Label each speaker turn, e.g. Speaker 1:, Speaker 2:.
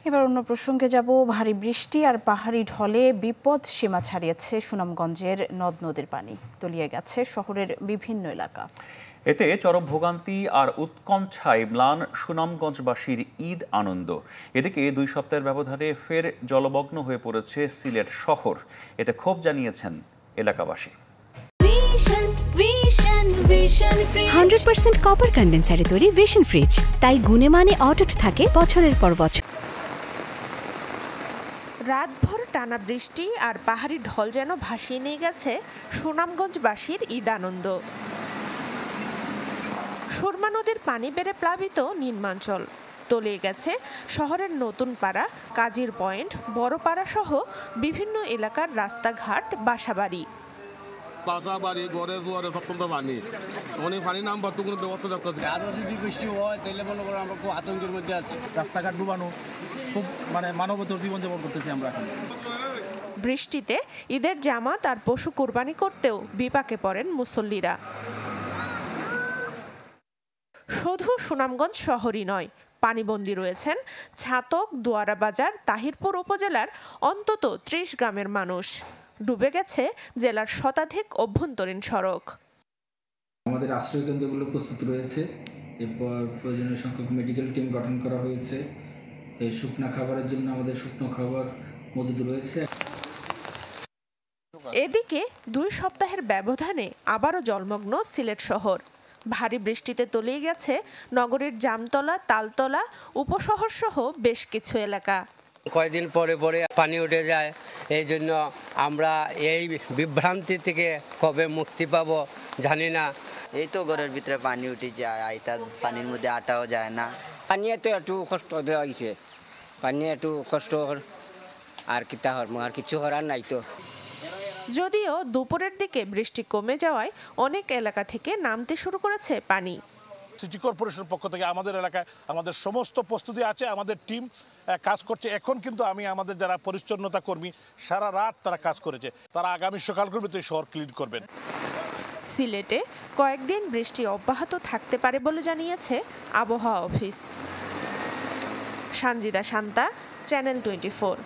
Speaker 1: এবার অন্য প্রসঙ্গে যাব। ভারী বৃষ্টি আর পাহাড়ি ঢলে বিপদ সীমা ছাড়িয়েছে সুনামগঞ্জের নদ নদীর পানি, তলিয়ে গেছে শহরের বিভিন্ন এলাকা।
Speaker 2: এতে চরম ভোগান্তি আর উৎকণ্ঠায় ম্লান সুনামগঞ্জবাসীর ঈদ আনন্দ। এদিকে 2 সপ্তাহের ব্যবধানে ফের জলমগ্ন হয়ে পড়েছে সিলেট শহর। এতে ক্ষোভ জানিয়েছেন এলাকাবাসী।
Speaker 3: 100% কপার কন্ডেন্সারে তৈরি ভিশন ফ্রিজ, তাই গুণে মানে অটুট থাকে বছরের পর বছর।
Speaker 4: রাতভর টানা বৃষ্টি আর পাহাড়ি ঢল যেন ভাসিয়ে নিয়ে গেছে সুনামগঞ্জবাসীর ঈদ আনন্দ। সুরমা নদীর পানি বেড়ে প্লাবিত নিম্নাঞ্চল, তলিয়ে গেছে শহরের নতুন পাড়া, কাজীর পয়েন্ট, বড়পাড়া সহ বিভিন্ন এলাকার রাস্তাঘাট, বাসাবাড়ি।
Speaker 5: বাসাবাড়ি ঘরে জোয়ারে সব পানি, অনেক পানি নাম বাড়তো কোনো ব্যবস্থা থাকতেছে।
Speaker 6: আরও যদি বৃষ্টি হয় তাহলে মনে করো আমরা খুব আতঙ্কের মধ্যে আছি। রাস্তাঘাট ডুবানো, খুব মানবতর জীবনযাপন করতেছি আমরা এখন।
Speaker 4: বৃষ্টিতে ঈদের জামাত আর পশু কুরবানি করতেও বিপাকে পড়েন মুসল্লিরা। শুধু সুনামগঞ্জ শহরই নয়, পানিবন্দী রয়েছেন ছাতক, দুয়ারা বাজার, তাহিরপুর উপজেলার অন্তত 30 গ্রামের মানুষ। ডুবে গেছে জেলার শতাধিক অভ্যন্তরীণ সড়ক।
Speaker 7: আমাদের আশ্রয় কেন্দ্রগুলো প্রস্তুত রয়েছে। এরপর প্রয়োজনীয় সংখ্যক মেডিকেল টিম গঠন করা হয়েছে। এই শুকনো খাবারের জন্য আমাদের শুকনো খাবার মজুদ রয়েছে।
Speaker 4: এদিকে 2 সপ্তাহের ব্যবধানে আবারও জলমগ্ন সিলেট শহর। ভারী বৃষ্টিতে তলিয়ে গেছে নগরীর জামতলা, তালতলা, উপশহর সহ বেশ কিছু এলাকা।
Speaker 8: কয়েকদিন পরে পরে পানি উঠে যায়, এই জন্য আমরা এই বিভ্রান্তি থেকে কবে মুক্তি পাবো জানি না।
Speaker 9: এই তো ঘরের ভিতরে পানি উঠে যায়, আইতা পানির মধ্যে আটাও যায় না।
Speaker 8: পানি তো একটু কষ্ট দেওয়া হয়েছে, পানি একটু কষ্ট আর কিতা আর কিছু করার নাই তো।
Speaker 4: যদিও দুপুরের দিকে বৃষ্টি কমে যাওয়ায় অনেক এলাকা থেকে নামতে শুরু করেছে পানি।
Speaker 5: সিটি কর্পোরেশনের পক্ষ থেকে আমাদের এলাকায় আমাদের সমস্ত প্রস্তুতি আছে, আমাদের টিম কাজ করছে। এখন কিন্তু আমাদের যারা পরিচ্ছন্নতা কর্মী সারা রাত তারা কাজ করেছে, তারা আগামী সকালগুলোর ভিতরে শহর ক্লিন করবেন।
Speaker 4: সিলেটে কয়েকদিন বৃষ্টি অব্যাহত থাকতে পারে বলে জানিয়েছে আবহাওয়া অফিস। সানজিদা শান্তা, চ্যানেল 24।